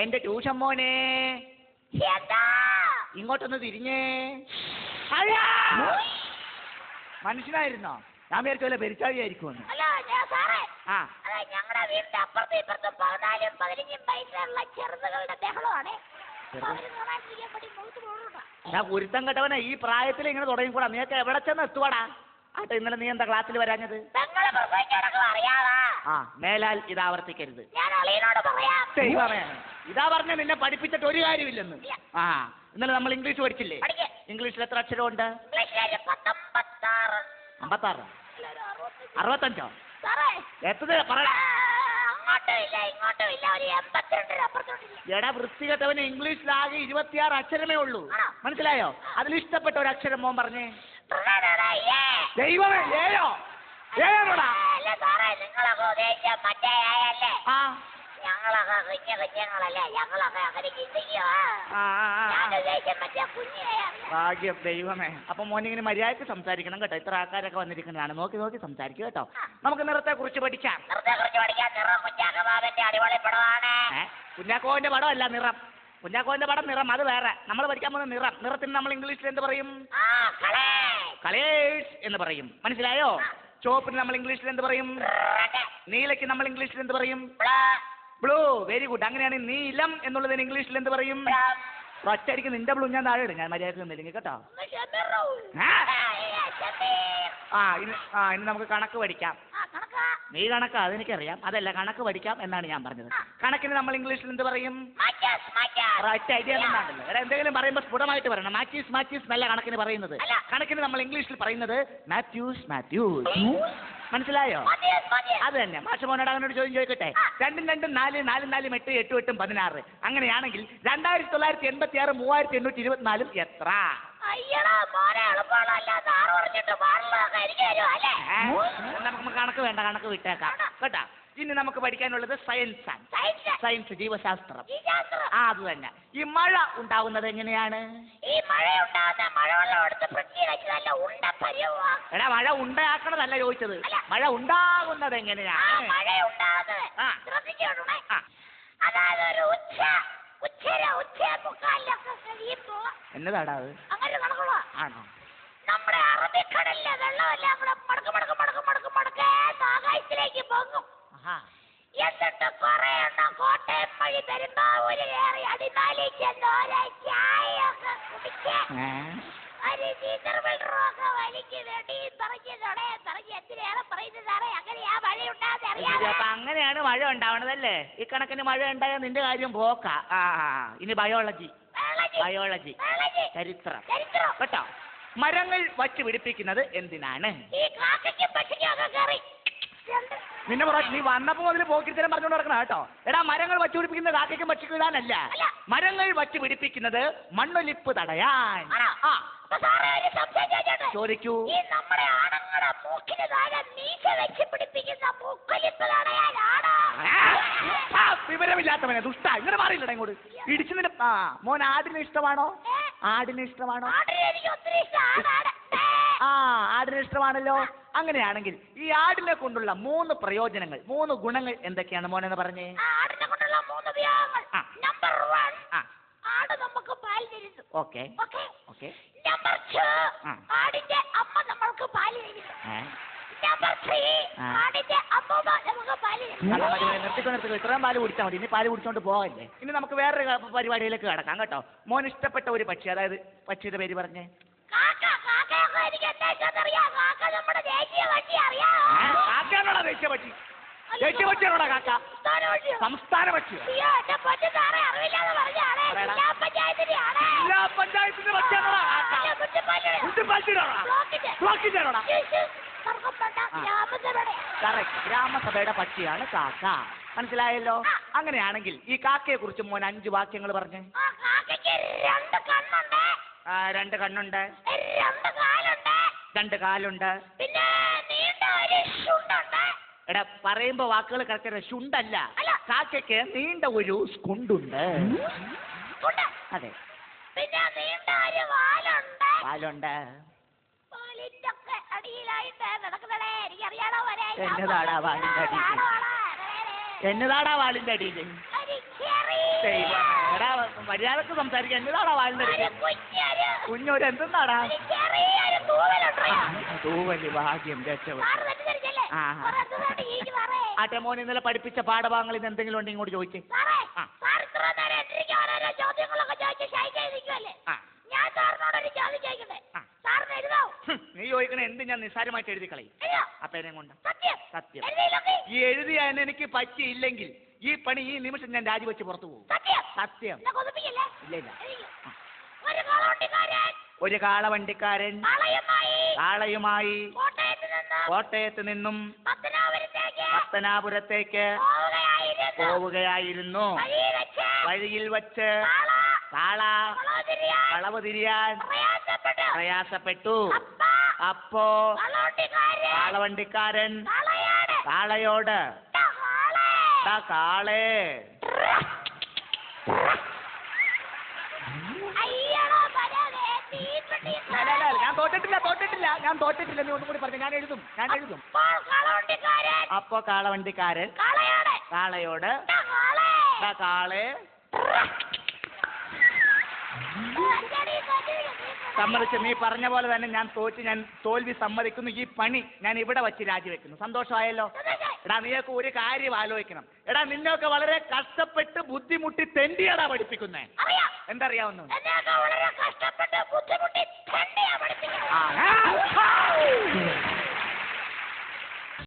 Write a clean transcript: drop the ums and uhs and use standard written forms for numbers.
എന്റെ ട്യൂഷൻ മോനെ ഇങ്ങോട്ടൊന്ന് തിരിഞ്ഞേ. മനുഷ്യനായിരുന്നോ? ഞാൻ വിചാരിച്ചു വല്ല പെരിച്ചാഴിയായിരിക്കുമെന്ന്. ആ ഞങ്ങളുടെ വീടിന്റെ അപ്പുറത്തും ഇപ്പുറത്തും 14, 15 വയസ്സുള്ള ചെറുതുകളുടെ ബഹളമാണ്. ഞാൻ ഗുരുത്തം കെട്ടവനെ, ഈ പ്രായത്തിൽ ഇങ്ങനെ തുടങ്ങിക്കൂടാ. നീയൊക്കെ എവിടെ ചെന്ന് എത്തുവാടാ? ആട്ടെ, ഇന്നലെ നീ എന്താ ക്ലാസ്സിൽ വരാഞ്ഞത്? ആ, മേലാൽ ഇതാവർത്തിക്കരുത്. ഇതാ പറഞ്ഞ നിന്നെ പഠിപ്പിച്ചിട്ട് ഒരു കാര്യമില്ലെന്ന്. ആ, ഇന്നലെ നമ്മൾ ഇംഗ്ലീഷ് പഠിച്ചില്ലേ? ഇംഗ്ലീഷിൽ എത്ര അക്ഷരമുണ്ട്? 56, 65 എത്ര പറ. എടാ വൃത്തികെട്ടവന്, ഇംഗ്ലീഷിലാകെ 26 അക്ഷരമേ ഉള്ളൂ. മനസ്സിലായോ? അതിലിഷ്ടപ്പെട്ട ഒരു അക്ഷരം മോൻ പറഞ്ഞേ. ദൈവമേ, ഏയോ? ഏയോടാ? ആ, ഞങ്ങളൊക്കെ കുഞ്ഞുങ്ങളല്ലേ, ഞങ്ങളൊക്കെ അങ്ങനെ ചിന്തിക്കുക. ഭാഗ്യം ദൈവമേ. അപ്പൊ മോനിങ്ങനെ മര്യാദക്ക് സംസാരിക്കണം കേട്ടോ. ഇത്ര ആൾക്കാരൊക്കെ വന്നിരിക്കുന്നതാണ്. നോക്കി നോക്കി സംസാരിക്കുക കേട്ടോ. നമുക്ക് നിറത്തെ കുറിച്ച് പഠിക്കാം. കുഞ്ഞാക്കോവിന്റെ പടം അല്ല നിറം. കുഞ്ഞാക്കോവിന്റെ പടം നിറം, അത് വേറെ. നമ്മൾ പഠിക്കാൻ പോകുന്ന നിറം. നിറത്തിന് നമ്മൾ ഇംഗ്ലീഷിൽ എന്ത് പറയും? കളേഴ്സ് എന്ന് പറയും. മനസ്സിലായോ? ചുവപ്പിന് നമ്മൾ ഇംഗ്ലീഷിൽ എന്ത് പറയും? നീലയ്ക്ക് നമ്മൾ ഇംഗ്ലീഷിൽ എന്ത് പറയും? ബ്ലൂ. Very good. അങ്ങനെയാണെങ്കിൽ നീലം എന്നുള്ളതിന് ഇംഗ്ലീഷിൽ എന്ത് പറയും? ഒറ്റയടിക്ക് നിന്റെ ബ്ലൂ ഞാൻ താഴെ ഇടും. ഞാൻ മര്യാദക്ക് നിന്നില്ലെങ്കിൽ കേട്ടോ. ഇനി നമുക്ക് കണക്ക് പഠിക്കാം. നീ കണക്കാ, അതെനിക്കറിയാം. അതല്ല, കണക്ക് പഠിക്കാം എന്നാണ് ഞാൻ പറഞ്ഞത്. കണക്കിന് നമ്മൾ ഇംഗ്ലീഷിൽ എന്ത് പറയും? ഒറ്റ ഐഡിയ എന്നാണല്ലോ. എടാ, എന്തെങ്കിലും പറയുമ്പോൾ സ്ഫുടമായിട്ട് പറയണം. മാത്യൂസ് നല്ല കണക്കിന് പറയുന്നത്. കണക്കിന് നമ്മൾ ഇംഗ്ലീഷിൽ പറയുന്നത് മാത്യൂസ്. മനസ്സിലായോ? അത് തന്നെ. മാഷമോനോട് അങ്ങനൊരു ചോദ്യം ചോദിക്കട്ടെ. 2 2 4 4 4 8 8 8 16. അങ്ങനെയാണെങ്കിൽ 2986 3824 എത്ര? നമുക്ക് കണക്ക് വേണ്ട, കണക്ക് വിട്ടേക്കാം കേട്ടാ. ഇനി നമുക്ക് പഠിക്കാനുള്ളത് സയൻസ് ആണ്. സയൻസ്, ജീവശാസ്ത്രം. അത് തന്നെ. ഈ മഴ ഉണ്ടാവുന്നത് എങ്ങനെയാണ്? എടാ, മഴ ഉണ്ടാക്കണതല്ല ചോദിച്ചത്. മഴ ഉണ്ടാകുന്നത് എങ്ങനെയാണ്? എന്നതാടാ അത്? ആണോ? നമ്മുടെ അറബിക്കടലിലെ വെള്ളമെല്ലാം കൂടെ ആകാശത്തിലേക്ക് പൊങ്ങും. എന്നിട്ട് കുറെ എണ്ണം കോട്ടയം വഴി പെരുമ്പാവൂര് കയറി അടിമാലി ചെന്ന് ചായയൊക്കെ കുടിച്ച് ഒരു നീന്തൽവെള്ളമൊക്കെ വലിക്ക് വെടിയും പറഞ്ഞ് എത്തിനേറെ പറയുന്നതാണ്. അങ്ങനെയാ മഴ ഉണ്ടാകുന്നത്. അപ്പൊ അങ്ങനെയാണ് മഴ ഉണ്ടാവണതല്ലേ? ഈ കണക്കിന് മഴ ഉണ്ടായാൽ നിന്റെ കാര്യം പോക്കാ. ഇനി ബയോളജി, ചരിത്രം കേട്ടോ. മരങ്ങൾ വച്ച് പിടിപ്പിക്കുന്നത് എന്തിനാണ്? നിന്നെ നീ വന്നപ്പോ മുതൽ പോക്കിരിത്തരം പറഞ്ഞുകൊണ്ട് നടക്കണം കേട്ടോ. എടാ, മരങ്ങൾ വച്ച് പിടിപ്പിക്കുന്നത് കാക്കയ്ക്കും പക്ഷിക്കും ഇടാനല്ല. മരങ്ങൾ വച്ച് പിടിപ്പിക്കുന്നത് മണ്ണൊലിപ്പ് തടയാൻ. ചോദിക്കൂ. നമ്മുടെ ആണുങ്ങളുടെ മൂക്കിന് താഴെ മീശ വെച്ച് പിടിപ്പിക്കുന്ന മൂക്കൊലിപ്പ് തടയാനാണ്. വിവരമില്ലാത്തവനെ ദുഷ്ട, ഇങ്ങനെ മാറിയില്ലടാ ഇങ്ങോട്ട് ഇടിച്ചു. നിന്നെ മോൻ ആടിന് ഇഷ്ടമാണോ? ആടിന് ഇഷ്ടമാണോ? ആടിന് ഇഷ്ടമാണല്ലോ. അങ്ങനെയാണെങ്കിൽ ഈ ആടിനെ കൊണ്ടുള്ള 3 പ്രയോജനങ്ങൾ, 3 ഗുണങ്ങൾ എന്തൊക്കെയാണ് മോനെന്ന് പറഞ്ഞേ? ആടിനെ കൊണ്ടുള്ള 3 ഉപയോഗങ്ങൾ. നമ്പർ 1, ആട് നമുക്ക് പാൽ തരുന്നു. ഓക്കെ. നമ്പർ 2, ആടിന്റെ അമ്മ നമ്മൾക്ക് പാൽ തരുന്നു. നമ്പർ 3, ആടിന്റെ അമ്മ നമുക്ക് പാൽ തരുന്നു. നിർത്തിക്കോ. ഇത്രയും പാല് കുടിച്ചാൽ മതി. ഇനി പാല് കുടിച്ചോണ്ട് പോകല്ലേ. ഇനി നമുക്ക് വേറൊരു പരിപാടിയിലേക്ക് കിടക്കാം കേട്ടോ. മോൻ ഇഷ്ടപ്പെട്ട ഒരു പക്ഷി, അതായത് പക്ഷിയുടെ പേര് പറഞ്ഞേ. കാക്കയാണോടാ ദേശീയ പക്ഷി? ദേശീയ പക്ഷിയാണോടാ കാക്ക? സംസ്ഥാന പക്ഷിയോ? ജില്ലാ പഞ്ചായത്തിന്റെ പക്ഷിയാണോടാ കാക്ക? മുനിസിപ്പാലിറ്റിയാണോടാ? ഗ്രാമസഭയുടെ പക്ഷിയാണ് കാക്ക. മനസ്സിലായല്ലോ? അങ്ങനെയാണെങ്കിൽ ഈ കാക്കയെ കുറിച്ച് മോൻ 5 വാക്യങ്ങൾ പറഞ്ഞേ. 2 കണ്ണുണ്ട്, 2 കാലുണ്ട്, പിന്നെ നീണ്ട ഒരു ശുണ്ടുണ്ട്. എടാ, പറയുമ്പോ വാക്കുകൾ കറക്റ്റ്. ശുണ്ടല്ല, കാക്കയ്ക്ക് നീണ്ട ഒരു സ്കുണ്ടുണ്ട്. അതെ. പിന്നെ നീണ്ട ഒരു വാലുണ്ട്. വാലുണ്ട്. വാലിന്റെ അടിയിലായി ആയിട്ട് നടക്കുന്നതേ എനിക്കറിയാണോ വരെ എന്നതാടാ വാളിന്റെ അടിയിൽ എന്നതാടാ വാളിന്റെ അടിയിൽ എടാ മര്യാദക്ക് സംസാരിക്കുക എന്നതാടാ വാളിന്റെ അടിയിൽ കുഞ്ഞൊരു എന്തെന്നാടാ തൂവല് ഭാഗ്യം രക്ഷപ്പെട്ടു ആട്ടെ മോൻ ഇന്നലെ പഠിപ്പിച്ച പാഠഭാഗങ്ങളിൽ നിന്ന് എന്തെങ്കിലും ഉണ്ടെങ്കിൽ ഇങ്ങോട്ട് ചോദിച്ചേ നീ ചോദിക്കണേ എന്ത് ഞാൻ നിസ്സാരമായിട്ട് എഴുതി കളയും അപ്പേനെ കൊണ്ട് സത്യം ഈ എഴുതിയ എനിക്ക് പറ്റിയില്ലെങ്കിൽ ഈ പണി ഈ നിമിഷം ഞാൻ രാജിവെച്ച് പുറത്തു പോകും സത്യം ഇല്ല ഇല്ല ഒരു കാളവണ്ടിക്കാരൻ കാളയുമായി കോട്ടയത്ത് നിന്നും പത്തനാപുരത്തേക്ക് പോവുകയായിരുന്നു. വഴിയിൽ വച്ച് കാള കളവ് തിരിയാൻ പ്രയാസപ്പെട്ടു. അപ്പോ കാളവണ്ടിക്കാരൻ കാളയോട് കാളേ ഞാൻ തോറ്റിട്ടില്ല നീ ഒന്നും കൂടി പറഞ്ഞു. ഞാൻ എഴുതും അപ്പോ കാളവണ്ടിക്കാരൻ കാളയോട് കാളേ സമ്മതിച്ചു. നീ പറഞ്ഞ പോലെ തന്നെ ഞാൻ തോൽവി സമ്മതിക്കുന്നു. ഈ പണി ഞാൻ ഇവിടെ വച്ച് രാജിവെക്കുന്നു. സന്തോഷമായല്ലോ? എടാ നീയൊക്കെ ഒരു കാര്യം ആലോചിക്കണം. എടാ നിന്നൊക്കെ വളരെ കഷ്ടപ്പെട്ട് ബുദ്ധിമുട്ടി തെണ്ടിയാടാ പഠിപ്പിക്കുന്നേ. എന്തറിയാവുന്നു? ആ